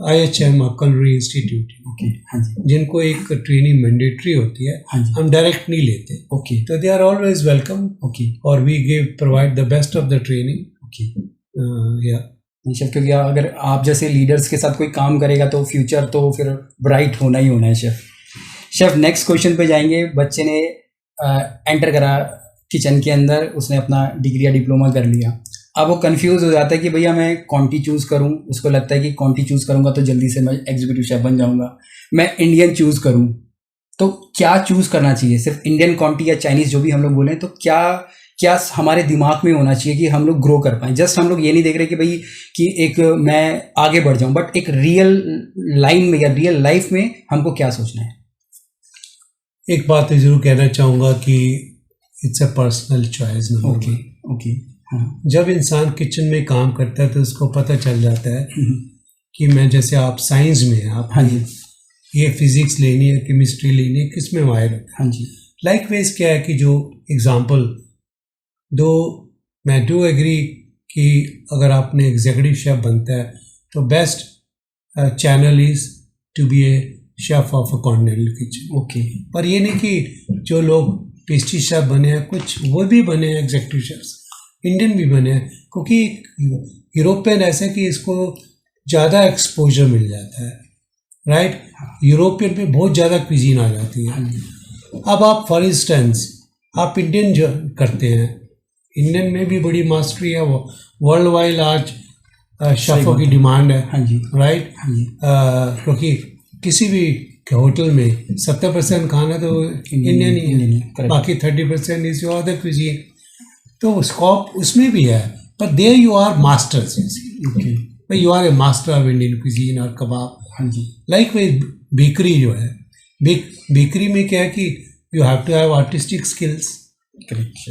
IHM culinary institute, okay, हाँ जी, जिनको एक ट्रेनिंग मैंडेटरी होती है, हाँ जी, हम डायरेक्ट नहीं लेते, ओके, तो they are always welcome, okay, और we provide the best of the training. Okay. या शेफ, क्योंकि अगर आप जैसे लीडर्स के साथ कोई काम करेगा तो फ्यूचर तो फिर ब्राइट होना ही होना है शेफ। शेफ, नेक्स्ट क्वेश्चन पे जाएंगे। बच्चे ने एंटर करा किचन के अंदर, उसने अपना डिग्री या डिप्लोमा कर लिया, अब वो कंफ्यूज हो जाता है कि भैया मैं कॉन्टी चूज़ करूं, उसको लगता है कि कॉन्टी चूज़ करूंगा तो जल्दी से मैं एग्जीक्यूटिव शेफ बन जाऊंगा, मैं इंडियन चूज़ करूं तो क्या चूज़ करना चाहिए, सिर्फ इंडियन कॉन्टी या चाइनीज़ जो भी हम लोग बोलें, तो क्या क्या हमारे दिमाग में होना चाहिए कि हम लोग ग्रो कर पाएँ। जस्ट हम लोग ये नहीं देख रहे कि भाई कि एक मैं आगे बढ़ जाऊं, बट एक रियल लाइन में या रियल लाइफ में हमको क्या सोचना है। एक बात तो जरूर कहना चाहूँगा कि it's a personal choice. Okay, okay, हाँ, जब इंसान किचन में काम करता है तो उसको पता चल जाता है कि मैं, जैसे आप साइंस में हैं, आप हाँ जी, ये फिजिक्स लेनी है, केमिस्ट्री लेनी है, किस में माहिर है। हाँ जी, लाइकवाइज क्या है कि जो एग्जांपल दो, मैं डू एग्री कि अगर आपने एग्जीक्यूटिव शेफ बनता है तो best channel is to be a chef of a continental kitchen. Okay, पर ये नहीं कि जो लोग पेस्ट्री शेफ बने हैं, कुछ वो भी बने हैं एग्जीक्यूटिव शेफ्स, इंडियन भी बने हैं, क्योंकि यूरोपियन ऐसे कि इसको ज़्यादा एक्सपोजर मिल जाता है, राइट। यूरोपियन में बहुत ज़्यादा क्विजीन आ जाती है। अब आप फॉर इंस्टेंस आप इंडियन जो करते हैं, इंडियन में भी बड़ी मास्टरी है, वो वर्ल्ड वाइड आज शेफों की डिमांड है, हाँ जी, राइट। हाँ जी, क्योंकि किसी भी होटल में 70% खाना तो इंडियन ही है, बाकी 30% इज योर अदर क्विजीन, तो स्कोप उसमें भी है, पर there you are masters, okay, you are a master of Indian cuisine और कबाब। हाँ जी, लाइक बेकरी जो है, बेकरी में क्या है कि you have to have artistic skills, correct,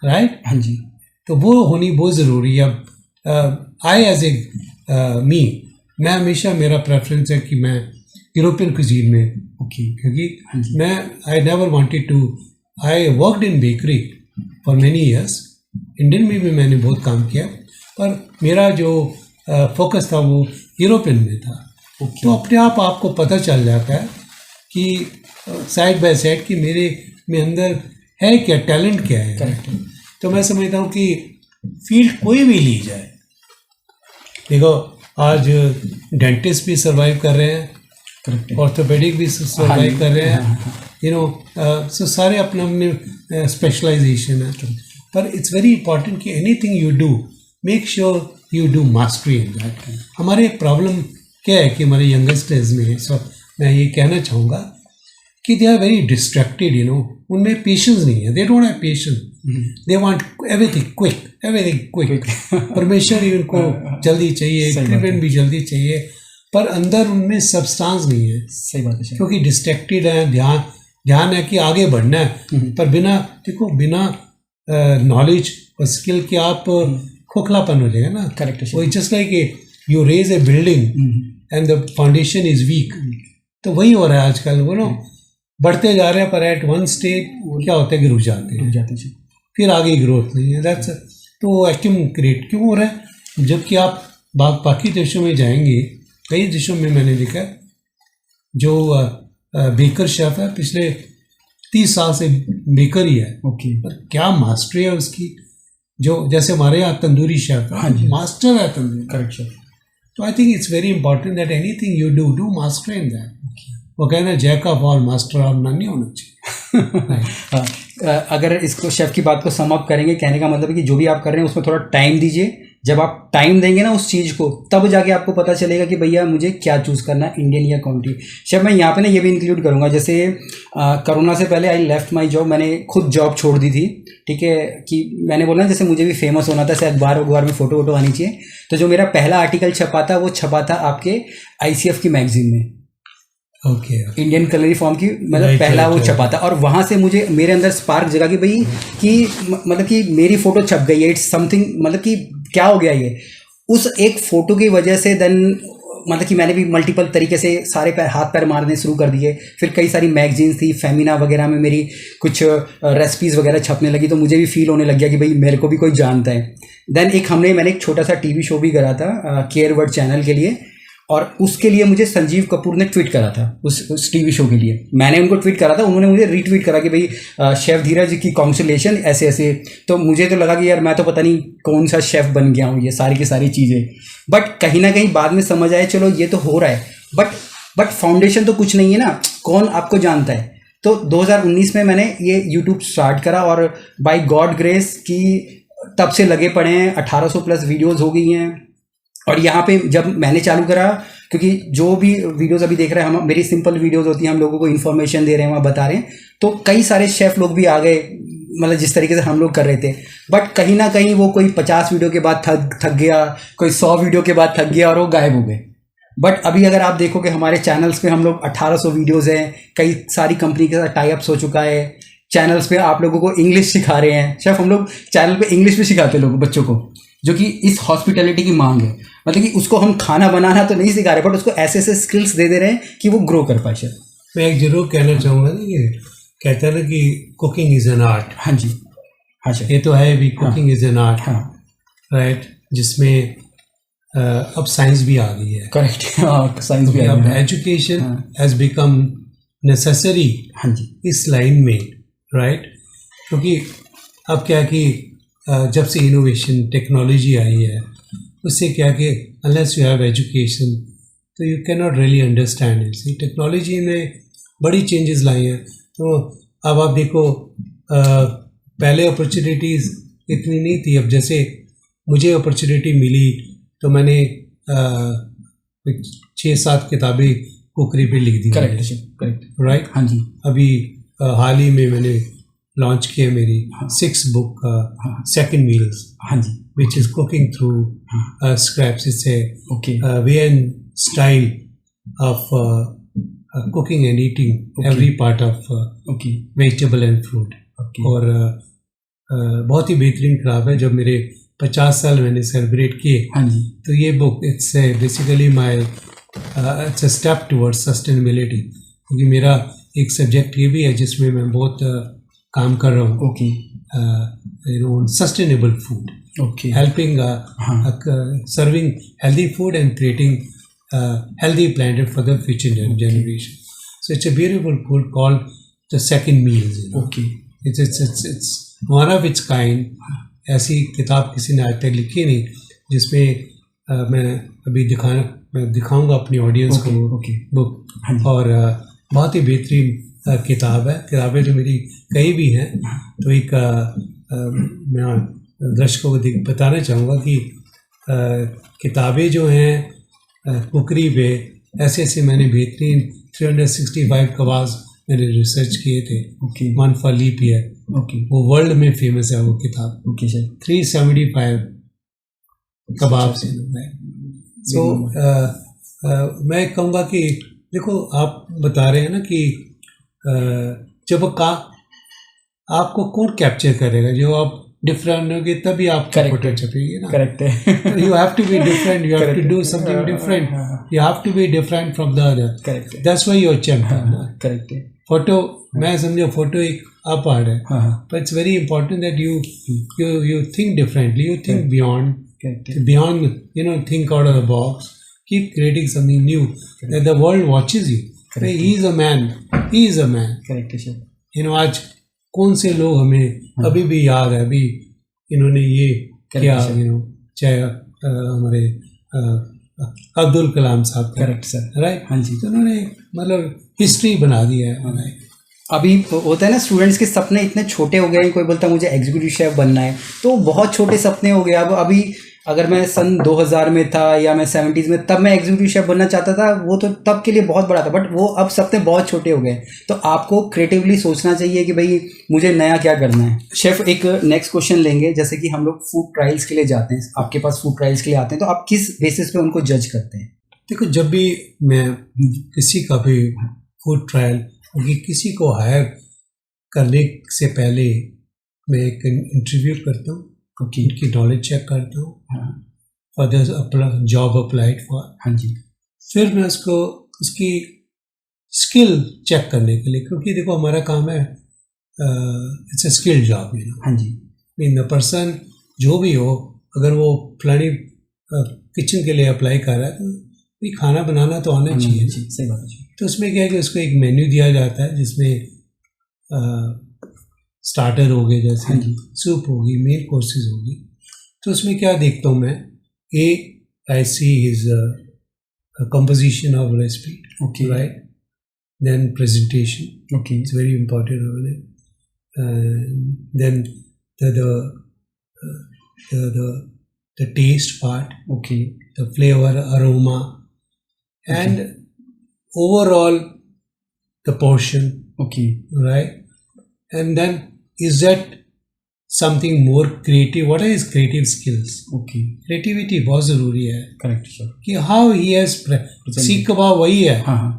right. हाँ जी, तो वो होनी बहुत ज़रूरी है। अब आई एज ए मैं हमेशा, मेरा प्रेफरेंस है कि मैं यूरोपियन क्विजीन में, ओके, क्योंकि मैं I never wanted to, I worked in bakery for many years, Indian में भी मैंने बहुत काम किया, पर मेरा जो फोकस था वो यूरोपियन में था। तो अपने आप आपको पता चल जाता है कि साइड बाय साइड कि मेरे में अंदर है क्या, टैलेंट क्या है। करेक्ट। तो मैं समझता हूँ कि फील्ड कोई भी ली जाए, देखो आज डेंटिस्ट भी सर्वाइव कर रहे हैं, ऑर्थोपेडिक भी सर्वाइव कर रहे हैं, यू नो, सो सारे अपने अपने स्पेशलाइजेशन है, पर इट्स वेरी इंपॉर्टेंट कि anything you do make sure you do mastery in that. हमारे प्रॉब्लम क्या है कि हमारे यंगस्टर्स में, सो मैं ये कहना चाहूँगा कि they are very distracted, you know, उनमें पेशेंस नहीं है, they don't have patience, they want everything quick, परमेश्वर ही उनको जल्दी चाहिए, ट्रीटमेंट भी जल्दी चाहिए, पर अंदर उनमें सब्सटेंस नहीं है। सही बात है, क्योंकि डिस्ट्रैक्टेड है, ध्यान है कि आगे बढ़ना है, पर बिना नॉलेज और स्किल के आप खोखलापन हो जाएगा ना। करेक्ट। वो just like you raise a building and the foundation is weak, तो वही हो रहा है आजकल। वो लोग बढ़ते जा रहे हैं, पर एट वन स्टेज क्या होता है कि रुक जाते हैं, फिर आगे ग्रोथ नहीं है। दैट्स तो एक्यूमुलेट क्यों हो रहा है, जबकि आप बाकी देशों में जाएंगे, कई देशों में मैंने देखा जो बेकर शेफ है, पिछले 30 साल से बेकर ही है, पर क्या मास्टरी है उसकी, जो जैसे हमारे यहाँ तंदूरी शेफ है, मास्टर है तंदूरी। Correct chef. तो I think it's very important that anything you do master in that. वो कहना jack of all master of none नहीं होना चाहिए। अगर इसको शेफ की बात को सम अप करेंगे, कहने का मतलब है कि जो भी आप कर रहे हैं उसमें थोड़ा टाइम दीजिए। जब आप टाइम देंगे ना उस चीज़ को, तब जाके आपको पता चलेगा कि भैया मुझे क्या चूज़ करना है, इंडियन या कॉन्ट्री। शेफ मैं यहाँ पे ना ये भी इंक्लूड करूँगा, जैसे कोरोना से पहले आई लेफ्ट माई जॉब, मैंने खुद जॉब छोड़ दी थी, ठीक है, कि मैंने बोला जैसे मुझे भी फेमस होना था, शायद अखबार में फ़ोटो आनी चाहिए, तो जो मेरा पहला आर्टिकल छपा था वो छपा था आपके ICF की मैगजीन में, इंडियन कलरी फॉर्म की, मतलब पहला वो छपा था। और वहाँ से मुझे मेरे अंदर स्पार्क जगा कि भाई कि मतलब कि मेरी फ़ोटो छप गई है, इट्स समथिंग, मतलब कि क्या हो गया ये, उस एक फ़ोटो की वजह से देन मतलब कि मैंने भी मल्टीपल तरीके से सारे हाथ पैर मारने शुरू कर दिए। फिर कई सारी मैगजीन्स थी, फेमिना वगैरह में मेरी कुछ रेसिपीज़ वगैरह छपने लगी, तो मुझे भी फील होने लग गया कि भाई मेरे को भी कोई जानता है। देन मैंने एक छोटा सा TV शो भी करा था केयर वर्ड चैनल के लिए, और उसके लिए मुझे संजीव कपूर ने ट्वीट करा था उस टीवी शो के लिए। मैंने उनको ट्वीट करा था, उन्होंने मुझे रीट्वीट करा कि भाई शेफ़ धीरज की कॉन्ग्रेचुलेशन ऐसे ऐसे। तो मुझे तो लगा कि यार मैं तो पता नहीं कौन सा शेफ़ बन गया हूँ, ये सारी की सारी चीज़ें। बट कहीं ना कहीं बाद में समझ आए चलो ये तो हो रहा है, बट फाउंडेशन तो कुछ नहीं है ना, कौन आपको जानता है। तो 2019 में मैंने ये यूट्यूब स्टार्ट करा और बाय गॉड ग्रेस की तब से लगे पड़े हैं, 1800 प्लस वीडियोज़ हो गई हैं। और यहाँ पे जब मैंने चालू करा, क्योंकि जो भी वीडियोस अभी देख रहे हैं, हम मेरी सिंपल वीडियोस होती हैं, हम लोगों को इन्फॉर्मेशन दे रहे हैं, वहाँ बता रहे हैं, तो कई सारे शेफ़ लोग भी आ गए, मतलब जिस तरीके से हम लोग कर रहे थे। बट कहीं ना कहीं वो कोई 50 वीडियो के बाद थक गया, कोई 100 वीडियो के बाद थक गया और वो गायब हो गए। बट अभी अगर आप देखो कि हमारे चैनल्स पे हम लोग 1800 वीडियोज़ हैं, कई सारी कंपनी के साथ टाई अप्स हो चुका है, चैनल्स पे आप लोगों को इंग्लिश सिखा रहे हैं। शेफ़ हम लोग चैनल पे इंग्लिश भी सिखाते हैं लोगों बच्चों को, जो कि इस हॉस्पिटैलिटी की मांग है। मतलब कि उसको हम खाना बनाना तो नहीं सिखा रहे, बट उसको ऐसे ऐसे स्किल्स दे रहे हैं कि वो ग्रो कर पाए। शेफ़ मैं एक जरूर कहना चाहूँगा ना, ये कहते हैं ना कि कुकिंग इज़ एन आर्ट। हाँ जी, हाँ शेफ़, ये तो है भी, कुकिंग इज़ एन आर्ट, हाँ राइट, जिसमें अब साइंस भी आ गई है। करेक्ट, हाँ साइंस भी अब एजुकेशन हैज़ बिकम नेसेसरी हाँ जी इस लाइन में, राइट। क्योंकि अब क्या कि जब से इनोवेशन टेक्नोलॉजी आई है, उससे क्या कि अनलेस यू हैव एजुकेशन तो you can not really understand it. Technology में बड़ी चेंजेस लाई हैं। तो अब आप देखो, पहले अपॉर्चुनिटीज़ इतनी नहीं थी। अब जैसे मुझे अपॉर्चुनिटी मिली तो मैंने 6-7 किताबें कुकरी पे लिख दी। करेक्ट करेक्ट, राइट, हाँ जी। अभी हाल ही में मैंने लॉन्च किया मेरी 6 बुक सेकंड मील्स, हाँ जी, which is cooking through scraps. It's a okay way and style of cooking and eating every part of okay vegetable and fruit. Okay और बहुत ही बेहतरीन किताब है। जब मेरे 50 साल मैंने सेलिब्रेट किए, हाँ जी, तो ये book it's basically my it's a step towards sustainability. क्योंकि मेरा एक सब्जेक्ट ये भी है जिसमें मैं बहुत काम कर रहा हूँ, okay sustainable food, okay helping serving healthy food and creating healthy planet for the future generation. So it's a beautiful book called The Second Meals. Okay It's one of its kind. ऐसी किताब किसी ने आज तक लिखी नहीं जिसमें मैं अभी दिखाऊंगा अपनी ऑडियंस को ओके बुक। और बहुत ही बेहतरीन किताब है। किताबें जो मेरी कई भी हैं, तो एक मैं दर्शकों को बताना चाहूँगा कि किताबें जो हैं कुकरी पे, ऐसे ऐसे मैंने बेहतरीन 365 कबाब मैंने रिसर्च किए थे। Okay one for leap year, okay वो वर्ल्ड में फेमस है वो किताब। ओके सर, 375 कबाब से। सो मैं कहूँगा कि देखो, आप बता रहे हैं ना कि जब आपको कौन कैप्चर करेगा, जो आप डिफरेंट होगे तभी आप फोटो छपेगी ना। करेक्ट है, you have to be different, you have to do something different, you have to be different from the other. Correct है, that's why you are champion. Correct है, फोटो, मैं समझो फोटो एक आप आर्ट है, हाँ but it's very important that you think differently, you think correct beyond, think out of the box, keep creating something new that the world watches you. He is a man, correct है sir, आज कौन से लोग हमें अभी भी याद है, अभी इन्होंने ये किया, चाहे हमारे अब्दुल कलाम साहब, करेक्ट सर, राइट, हाँ जी। तो उन्होंने मतलब हिस्ट्री बना दिया है। अभी होता है ना, स्टूडेंट्स के सपने इतने छोटे हो गए हैं, कोई बोलता है मुझे एग्जीक्यूटिव शेफ बनना है, तो बहुत छोटे सपने हो गए। अब अभी अगर मैं सन 2000 में था या मैं 70s में, तब मैं एग्जीक्यूटिव शेफ बनना चाहता था, वो तो तब के लिए बहुत बड़ा था, बट वो अब सपने बहुत छोटे हो गए। तो आपको क्रिएटिवली सोचना चाहिए कि भाई मुझे नया क्या करना है। शेफ, एक नेक्स्ट क्वेश्चन लेंगे, जैसे कि हम लोग फूड ट्रायल्स के लिए जाते हैं, आपके पास फूड ट्रायल्स के लिए आते हैं, तो आप किस बेसिस पे उनको जज करते हैं? देखो, जब भी मैं किसी का भी फूड ट्रायल, क्योंकि किसी को हायर करने से पहले मैं एक इंटरव्यू करता हूँ, ओके, उनकी नॉलेज चेक करता हूँ, हाँ for the job applied for. हाँ जी, फिर मैं उसकी स्किल चेक करने के लिए, क्योंकि देखो हमारा काम है, इट्स अ स्किल्ड जॉब, हाँ जी, मीन द पर्सन जो भी हो, अगर वो फलानी किचन के लिए अप्लाई कर रहा है, तो भी खाना बनाना तो आना चाहिए। सही बात है। तो उसमें क्या है कि उसको एक मेन्यू दिया जाता है जिसमें स्टार्टर हो गए, जैसे सूप होगी, मेन कोर्सेज होगी। तो उसमें क्या देखता हूँ मैं, आई सी is composition of recipe, Okay. right? Then presentation, Okay. it's very important over there. Then the taste part, Okay. the flavor, aroma, and overall the portion, Okay. right? And then is that something more creative? What is creative skills? Okay. Creativity बहुत ज़रूरी है Correct, sir. कि how he has सीख कबाब वही है, हाँ हाँ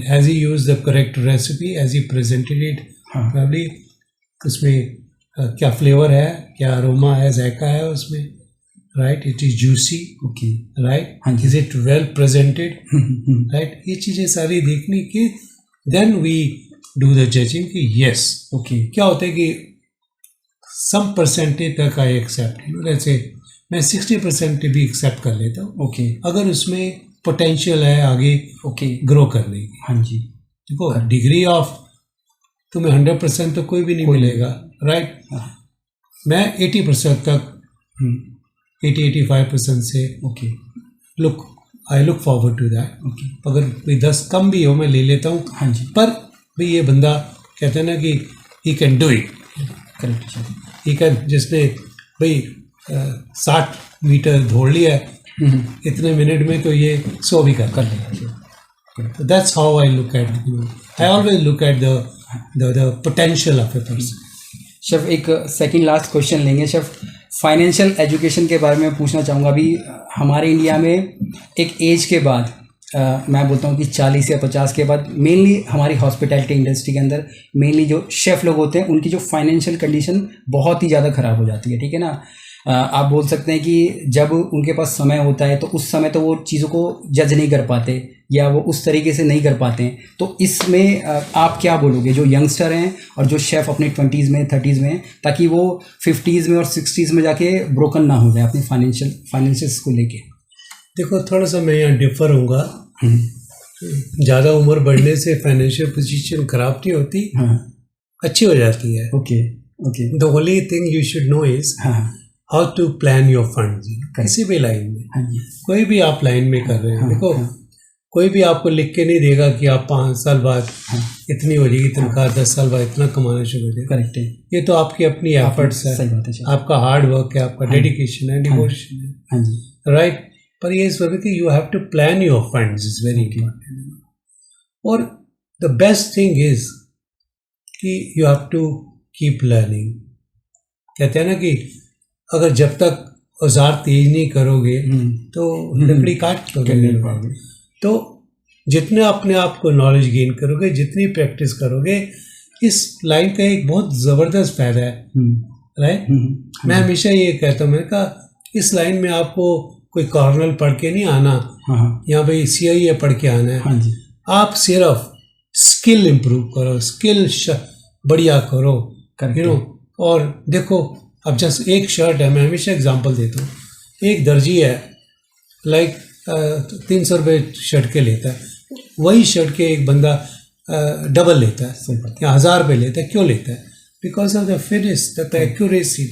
has he used the correct recipe, has he presented it हाँ probably, उसमें क्या फ्लेवर है, क्या अरोमा है, जायका है उसमें, right? It is juicy, Okay. right? हाँ जी। Is it well presented, right? ये चीज़ें सारी देखने की, then we do the judging कि yes, Okay. क्या होता है कि सम परसेंटेज तक आई एक्सेप्ट, जैसे मैं 60% भी एक्सेप्ट कर लेता हूँ Okay. अगर उसमें पोटेंशियल है आगे Okay. ग्रो करने की। हाँ जी। देखो डिग्री ऑफ तुम्हें 100% तो कोई भी नहीं मिलेगा, राइट? मैं 80% तक 80-85% से Okay. I look forward to that. Okay. अगर कोई 10 कम भी हो मैं ले लेता हूँ, हाँ जी। पर भाई ये बंदा कहते हैं ना कि he can do it, correct sir. ठीक है, जिसने भाई 60 मीटर दौड़ लिया है इतने मिनट में, तो ये 100 भी कर लेगा। That's how I look at, I always look at the potential of a person. Chef एक सेकंड लास्ट क्वेश्चन लेंगे शेफ, फाइनेंशियल एजुकेशन के बारे में पूछना चाहूँगा। अभी हमारे इंडिया में एक एज के बाद मैं बोलता हूँ कि 40 या 50 के बाद मेनली हमारी हॉस्पिटैलिटी इंडस्ट्री के अंदर मेनली जो शेफ़ लोग होते हैं उनकी जो फाइनेंशियल कंडीशन बहुत ही ज़्यादा ख़राब हो जाती है, ठीक है ना। आप बोल सकते हैं कि जब उनके पास समय होता है तो उस समय तो वो चीज़ों को जज नहीं कर पाते या वो उस तरीके से नहीं कर पाते हैं। तो इसमें आप क्या बोलोगे जो यंगस्टर हैं और जो शेफ़ अपने 20s में 30s में हैं, ताकि वो 50s में और 60s में जाके ब्रोकन ना हो जाए अपनी फाइनेंशियल्स को लेके? देखो थोड़ा सा मैं यहाँ डिफर होऊंगा, ज़्यादा उम्र बढ़ने से फाइनेंशियल पोजीशन खराब नहीं होती, अच्छी हो जाती है। Okay okay. The only thing you should know is how to plan your funds किसी भी लाइन में, कोई भी आप लाइन में कर रहे हैं। देखो कोई भी आपको लिख के नहीं देगा कि आप 5 साल बाद इतनी हो जाएगी तनख्वाह, 10 साल बाद इतना कमाना शुरू हो जाएगा। करेक्ट है। ये तो आपकी अपनी एफर्ट्स है, सही बात है, आपका हार्ड वर्क है, आपका डेडिकेशन है, डिवोशन है, हाँ जी, राइट। पर ये इस वजह कि you have to plan your funds is very important. और द बेस्ट थिंग इज कि you have to keep learning. कहते हैं ना कि अगर जब तक औजार तेज नहीं करोगे तो लकड़ी काट लोगे। तो जितने अपने आप को नॉलेज गेन करोगे, जितनी प्रैक्टिस करोगे, इस लाइन का एक बहुत ज़बरदस्त फायदा है, राइट। मैं हमेशा ये कहता हूँ, मैंने कहा इस लाइन में आपको कोई कॉर्नल पढ़ के नहीं आना, या भाई CIA पढ़ के आना है। आप सिर्फ स्किल इम्प्रूव करो, स्किल बढ़िया करो, यू नो। और देखो अब जस्ट एक शर्ट है, मैं हमेशा एग्जांपल देता हूँ, एक दर्जी है लाइक 300 रुपये शर्ट के लेता है, वही शर्ट के एक बंदा डबल लेता है या 1000 रुपये लेता है। क्यों लेता है? Because of the finish, the accuracy,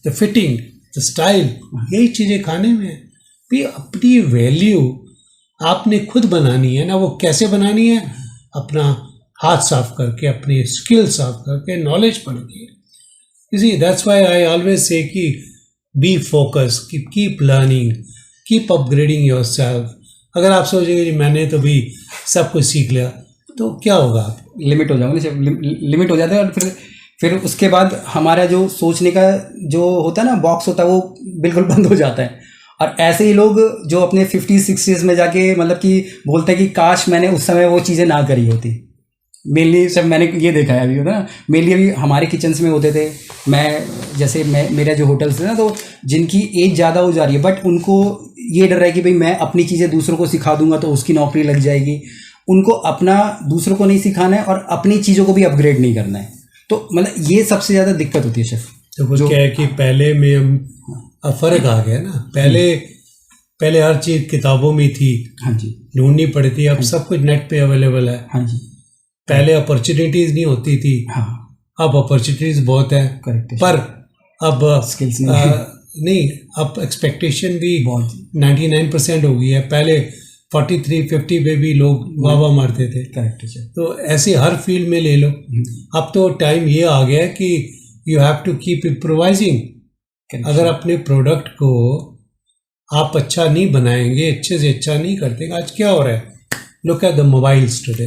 the fitting, the style. यही चीज़ें खाने में है भी। अपनी वैल्यू आपने खुद बनानी है ना। वो कैसे बनानी है? अपना हाथ साफ करके, अपने स्किल साफ करके, नॉलेज पढ़ के। इसी that's why I always say कि B focus, keep learning, keep upgrading yourself. अगर आप सोचेंगे कि मैंने तो भी सब कुछ सीख लिया तो क्या होगा? आप लिमिट हो जाओगे, लिमिट हो जाता है। और फिर उसके बाद हमारा जो सोचने का जो होता है ना बॉक्स होता है वो बिल्कुल बंद हो जाता है। और ऐसे ही लोग जो अपने 50-60s में जाके मतलब कि बोलते हैं कि काश मैंने उस समय वो चीज़ें ना करी होती। मेनली सब मैंने ये देखा है अभी, होता ना, मेनली अभी हमारे किचन्स में होते थे। मैं मेरा जो होटल्स है ना, तो जिनकी एज ज़्यादा हो जा रही है बट उनको ये डर है कि भाई मैं अपनी चीज़ें दूसरों को सिखा दूंगा तो उसकी नौकरी लग जाएगी। उनको अपना दूसरों को नहीं सिखाना है और अपनी चीज़ों को भी अपग्रेड नहीं करना है। तो मतलब ये सबसे ज़्यादा दिक्कत होती है शेफ। तो वो क्या है कि पहले में हम फ़र्क आ गया ना। पहले पहले हर चीज़ किताबों में थी, हाँ जी, ढूंढनी पड़ी थी, अब सब कुछ नेट पे अवेलेबल है। हाँ जी, पहले अपॉर्चुनिटीज़ नहीं होती थी, हाँ, अब अपॉर्चुनिटीज़ बहुत है, करेक्ट, पर अब स्किल्स नहीं, अब एक्सपेक्टेशन भी बहुत 99% हो गई है। पहले 43-50 पे भी लोग वाह मारते थे। करेक्ट है सर। तो ऐसे हर फील्ड में ले लो। अब तो टाइम ये आ गया है कि you have to keep improvising. अगर अपने प्रोडक्ट को आप अच्छा नहीं बनाएंगे, अच्छे से अच्छा नहीं करते, आज क्या हो रहा है, look at the mobiles today,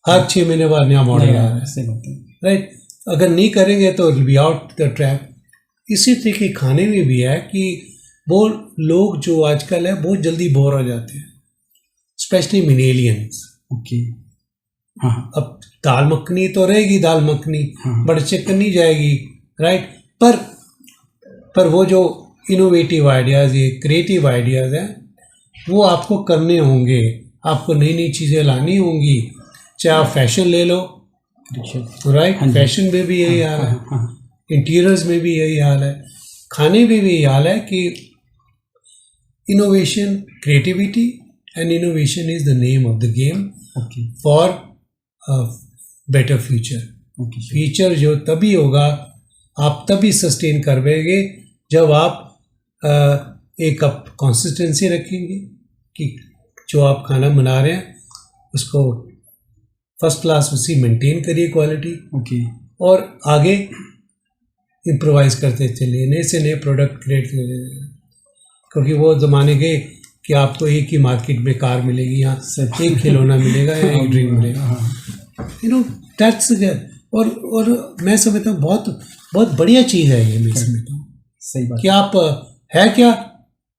हर 6 महीने बाद नया मॉडल आ रहा है, राइट। अगर नहीं करेंगे तो will be out the track. इसी तरीके खाने में भी है कि वो लोग जो आजकल है बहुत जल्दी बोर हो जाते हैं, स्पेशली मिलेनियल्स। ओके, हाँ, अब दाल मखनी तो रहेगी दाल मखनी, बटर चिकन नहीं जाएगी, राइट। पर वो जो इनोवेटिव आइडियाज़, ये क्रिएटिव आइडियाज़ हैं, वो आपको करने होंगे, आपको नई नई चीज़ें लानी होंगी। चाहे आप फैशन ले लो, राइट, फैशन में भी यही हाल है, इंटीरियर्स में भी यही हाल है, खाने में भी यही हाल है कि innovation, creativity and innovation is the name of the game for better future. Future जो तभी होगा, आप तभी सस्टेन कर पाएंगे जब आप एक आप कंसिस्टेंसी रखेंगे कि जो आप खाना बना रहे हैं उसको फर्स्ट क्लास उसी मेंटेन करिए क्वालिटी, और आगे इम्प्रोवाइज करते चलिए, नए से नए प्रोडक्ट क्रिएट करिए। क्योंकि वो ज़माने के कि आपको एक ही मार्केट में कार मिलेगी, यहाँ एक खिलौना मिलेगा या एक ड्रिंक मिलेगा, यू नो दैट्स। और मैं समझता हूँ बहुत बढ़िया चीज़ है ये। मैं समझता हूँ सही बात कि आप है क्या,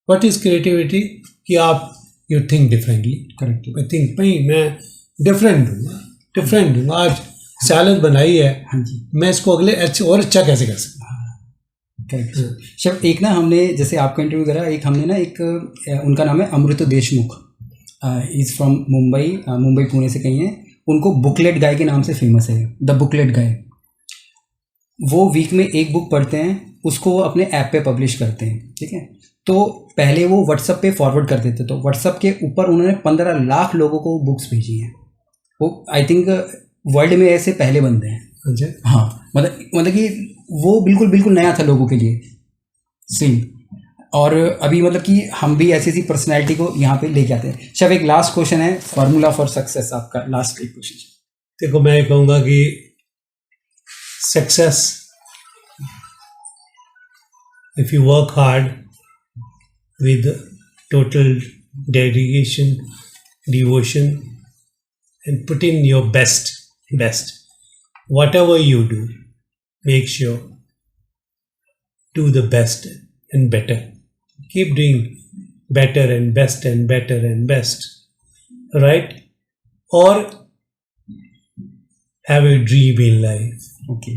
व्हाट इज़ क्रिएटिविटी, कि आप you think differently. Correct, I think नहीं, मैं डिफरेंट दूँगा। आज सैलड बनाई है, हाँ जी, मैं इसको अगले और अच्छा कैसे कर सकता हूँ। करेक्ट। शब एक ना हमने जैसे आपका इंटरव्यू करा, एक हमने ना एक उनका नाम है अमृत देशमुख, इज़ फ्रॉम मुंबई पुणे से कहीं है, उनको बुकलेट गाय के नाम से फेमस है, द बुकलेट गाय। वो वीक में एक बुक पढ़ते हैं, उसको वो अपने ऐप पे पब्लिश करते हैं, ठीक है। तो पहले वो व्हाट्सअप पे फॉरवर्ड कर देते, तो व्हाट्सअप के ऊपर उन्होंने 15 लाख लोगों को बुक्स भेजी हैं। वो आई थिंक वर्ल्ड में ऐसे पहले बंदे हैं। अच्छा, हाँ, मतलब कि वो बिल्कुल नया था लोगों के लिए सीन। और अभी मतलब कि हम भी ऐसी ऐसी पर्सनैलिटी को यहाँ पे लेके आते हैं। शब एक लास्ट क्वेश्चन है, फार्मूला फॉर सक्सेस, आपका लास्ट एक क्वेश्चन। देखो, मैं कहूँगा कि success, if you work hard with total dedication, devotion, and put in your best. Whatever you do, make sure do the best and better. Keep doing better and best and better and best, right? Or have a dream in life. Okay.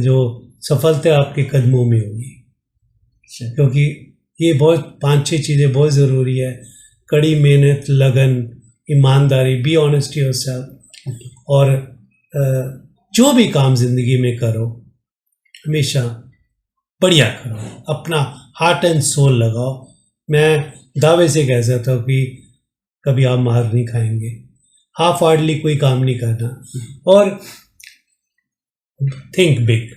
जो सफलता आपके कदमों में होगी, क्योंकि ये बहुत 5-6 चीज़ें बहुत ज़रूरी है। कड़ी मेहनत, लगन, ईमानदारी, बी ऑनेस्ट योरसेल्फ। और जो भी काम ज़िंदगी में करो हमेशा बढ़िया करो, अपना हार्ट एंड सोल लगाओ। मैं दावे से कह सकता हूँ कि कभी आप मार नहीं खाएंगे। हाफ हार्डली कोई काम नहीं करना, और थिंक बिग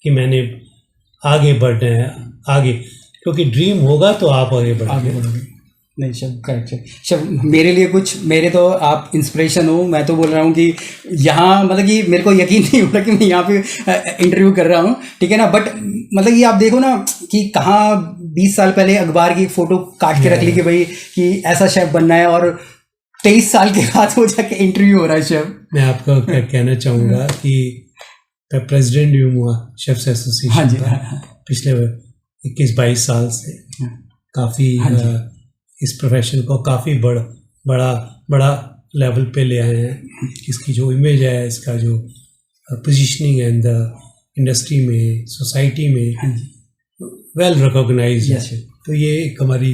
कि मैंने आगे बढ़ना है, आगे, क्योंकि ड्रीम होगा तो आप आगे बढ़ोगे। नहीं शब, करेक्ट शब, मेरे तो आप इंस्पिरेशन हो। मैं तो बोल रहा हूँ कि यहाँ मतलब कि मेरे को यकीन नहीं हो रहा कि मैं यहाँ पे इंटरव्यू कर रहा हूँ, ठीक है ना। बट मतलब कि आप देखो ना कि कहाँ 20 साल पहले अखबार की फ़ोटो काट के रख ली कि भाई कि ऐसा शेफ बनना है, और 23 साल के बाद वो जाके इंटरव्यू हो रहा है शेफ। मैं आपको क्या कहना चाहूँगा कि मैं प्रेसिडेंट भी हुआ शेफ्स एसोसिएशन। हाँ जी, पिछले 21-22 साल से काफ़ी इस प्रोफेशन को काफ़ी बड़ा लेवल पे ले आए हैं। इसकी जो इमेज है, इसका जो पोजीशनिंग है इन द इंडस्ट्री में, सोसाइटी में, वेल रिकॉग्नाइज्ड है। तो ये एक हमारी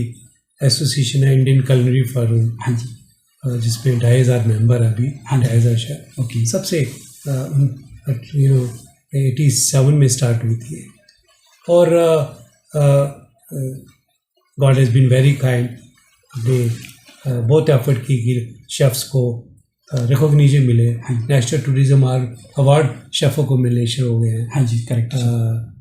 एसोसिएशन है, इंडियन कुलिनरी फोरम, जिसमें 2500 मेंबर है अभी, 2500 शेफ। ओके, सबसे 87 में स्टार्ट हुई थी। और God has been very kind, they बहुत एफर्ट की कि शेफ्स को रिकॉग्निशन मिले, नेशनल टूरिज्म अवार्ड शेफ़ों को मिलने शुरू हो गए हैं। हाँ जी, करेक्ट।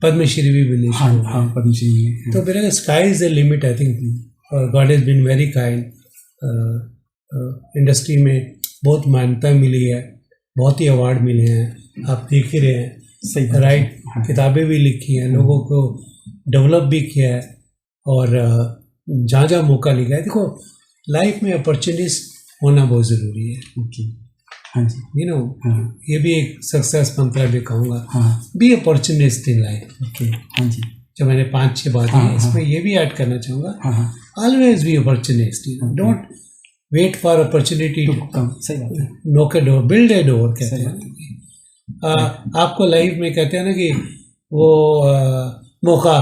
पद्मश्री भी मिलने शुरू हो गए। हाँ, पद्मश्री। तो मेरा sky is the limit, I think God has been very kind. Industry में बहुत मान्यता मिली है, बहुत ही अवार्ड मिले हैं, आप देख ही रहे हैं। सही, राइट। किताबें भी लिखी हैं, लोगों को डेवलप भी किया है, और जहाँ जहाँ मौका लिखा है। देखो, लाइफ में अपॉर्चुनिटीज होना बहुत ज़रूरी है। ओके, हाँ जी, यू नो, ये भी एक सक्सेस मंत्र भी कहूँगा। हाँ, be opportunist in life. Okay, हाँ जी, जो मैंने 5-6 बातें हैं, इसमें ये भी ऐड करना चाहूँगा, always be opportunist, don't wait for opportunity to come. सही बात है। Knock a door, build a door कहते हैं। आपको लाइफ में कहते हैं ना कि वो मौका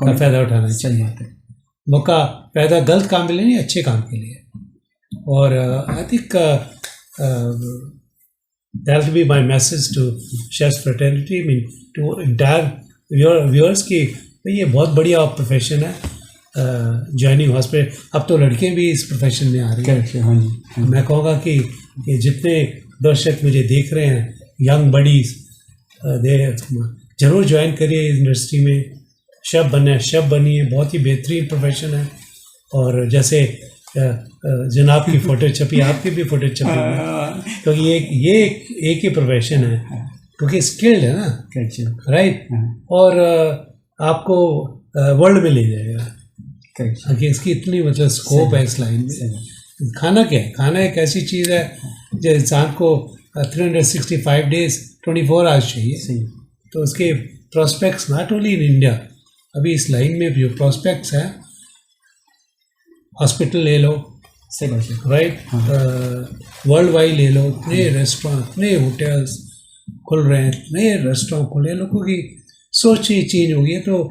का फ़ायदा उठाना चाहिए। सही बात है। मौका फ़ायदा गलत काम के लिए नहीं, अच्छे काम के लिए। और I think that will be my message to chefs fraternity, mean to entire viewers की ये बहुत बढ़िया प्रोफेशन है। जॉइनिंग हॉस्पिटल, अब तो लड़के भी इस प्रोफेशन में आ रही हैं। हाँ जी, मैं कहूँगा कि ये जितने दर्शक मुझे देख रहे हैं, यंग बडीज, दे जरूर ज्वाइन करिए इस इंडस्ट्री में। शेफ बनना है, शेफ बनिए, बहुत ही बेहतरीन प्रोफेशन है। और जैसे जनाब की फ़ोटो छपी, आपकी भी फ़ोटो छपी, क्योंकि ये एक ही प्रोफेशन है, क्योंकि स्किल्ड है ना, राइट। और आपको वर्ल्ड में ले जाएगा, क्योंकि इसकी इतनी मतलब स्कोप है इस लाइन में। खाना क्या है? खाना एक ऐसी चीज़ है जो इंसान को 365 डेज 24 आवर्स चाहिए। तो उसके prospects not only in India, अभी इस लाइन में जो प्रोस्पेक्ट्स हैं, हॉस्पिटल ले लो, राइट, वर्ल्ड वाइड ले लो, नए रेस्टोरेंट, नए होटल्स खुल रहे हैं, नए रेस्टोरेंट खुले, लोगों की सोच ही चेंज हो गई है, तो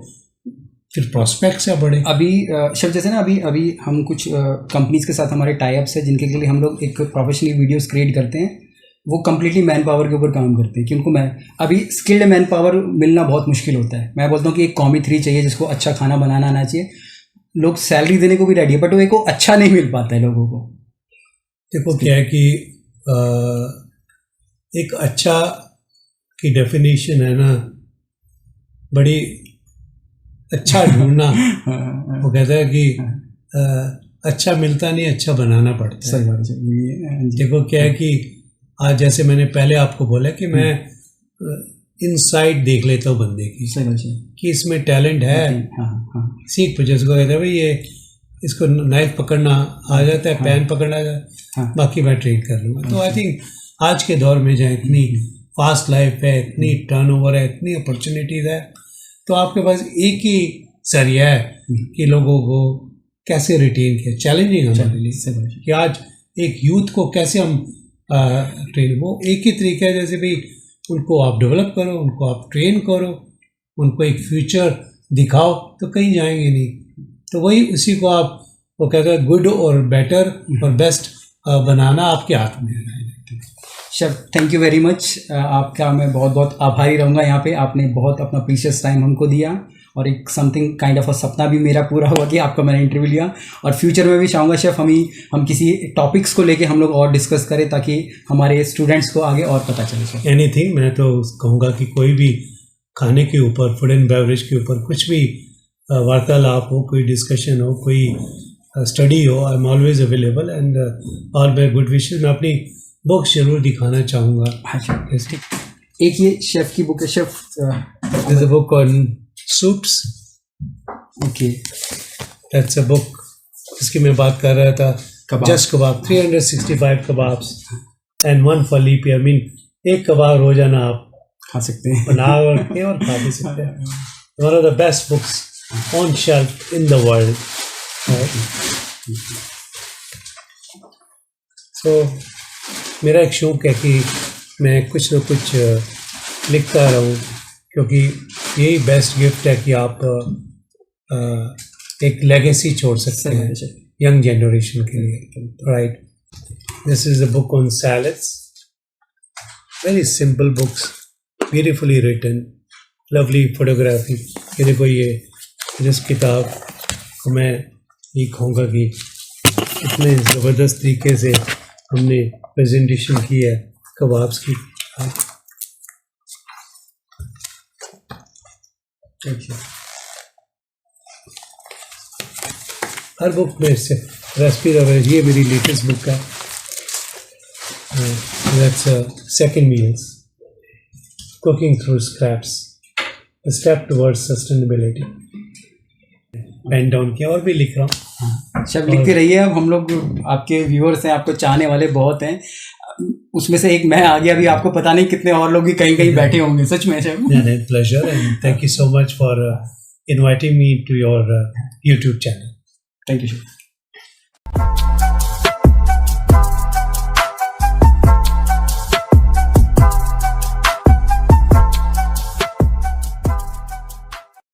फिर प्रोस्पेक्ट्स है बड़े। अभी शेफ जैसे ना अभी हम कुछ कंपनीज के साथ हमारे टाई-अप्स है, जिनके लिए हम लोग एक प्रोफेशनली वीडियोस क्रिएट करते हैं। वो कम्प्लीटली मैन पावर के ऊपर काम करते हैं, क्योंकि मैं अभी स्किल्ड मैन पावर मिलना बहुत मुश्किल होता है। मैं बोलता हूँ कि एक कॉमी 3 चाहिए, जिसको अच्छा खाना बनाना आना चाहिए। लोग सैलरी देने को भी रेडी है, बट वो एक अच्छा नहीं मिल पाता है लोगों को। देखो क्या है कि एक अच्छा की डेफिनेशन है ना, बड़ी अच्छा ढूंढना। वो कहता है कि अच्छा मिलता नहीं, अच्छा बनाना पड़ता है। सही बात है। देखो क्या है कि आज जैसे मैंने पहले आपको बोला कि मैं इनसाइड देख लेता हूँ बंदे की, कि इसमें टैलेंट है, सीख पूछे उसको, कहते हैं भाई ये इसको नाइफ पकड़ना आ जाता है, पैन पकड़ना आ जाता है, बाकी मैं ट्रेन कर लूँगा। तो आई थिंक आज के दौर में जहाँ इतनी फास्ट लाइफ है, इतनी टर्नओवर है, इतनी अपॉर्चुनिटीज़ है, तो आपके पास एक ही जरिया है कि लोगों को कैसे रिटेन किया। चैलेंजिंग हमारे लिए कि आज एक यूथ को कैसे हम ट्रेन, वो एक ही तरीका है, जैसे भाई उनको आप डेवलप करो, उनको आप ट्रेन करो, उनको एक फ्यूचर दिखाओ, तो कहीं जाएंगे नहीं। तो वही उसी को आप, वो कहते हैं गुड और बेटर और बेस्ट बनाना आपके हाथ में है। Chef thank you very much, आपका मैं बहुत बहुत आभारी रहूँगा। यहाँ पे आपने बहुत अपना प्रीशियस टाइम हमको दिया, और एक समथिंग काइंड ऑफ अ सपना भी मेरा पूरा हुआ कि आपका मैंने इंटरव्यू लिया। और फ्यूचर में भी चाहूँगा शेफ हम किसी टॉपिक्स को लेके हम लोग और डिस्कस करें, ताकि हमारे स्टूडेंट्स को आगे और पता चले। एनीथिंग, मैं तो कहूँगा कि कोई भी खाने के ऊपर, फूड एंड बेवरेज के ऊपर कुछ भी वार्तालाप हो, कोई डिस्कशन हो, कोई स्टडी हो, I am always available and all my good wishes. मैं अपनी बुक जरूर दिखाना चाहूँगा। हाँ, एक ये शेफ की बुक है chef, there's a book on soups. Okay. That's a book जिसकी मैं बात कर रहा था, just kebab, 365 kebabs and 1 for leap year. I mean, एक कबाब रोजाना आप खा सकते हैं, बना और खा भी सकते हैं। One of the best books on shelf in the world. So मेरा एक शौक है कि मैं कुछ न कुछ लिखता रहूं, क्योंकि यही बेस्ट गिफ्ट है कि आप एक लेगेसी छोड़ सकते हैं यंग जनरेशन के लिए, right. This is a book on salads, very simple books, beautifully written, lovely photography. ये देखो, ये जिस किताब तो मैं ये कहूँगा कि इतने ज़बरदस्त तरीके से हमने प्रेजेंटेशन की है कबाब्स की। हर बुक में इससे रेसिपी रवेज, ये मेरी लेटेस्ट बुक है, that's second meals cooking through scraps step towards sustainability. Pen down किया और भी लिख रहा हूँ। सब लिखते रहिए। अब हम लोग आपके व्यूअर्स हैं, आपको चाहने वाले बहुत हैं, उसमें से एक मैं आ गया, अभी आपको पता नहीं कितने और लोग भी कहीं कहीं बैठे होंगे। सच में pleasure and thank you so much for inviting me to your YouTube channel. Thank you.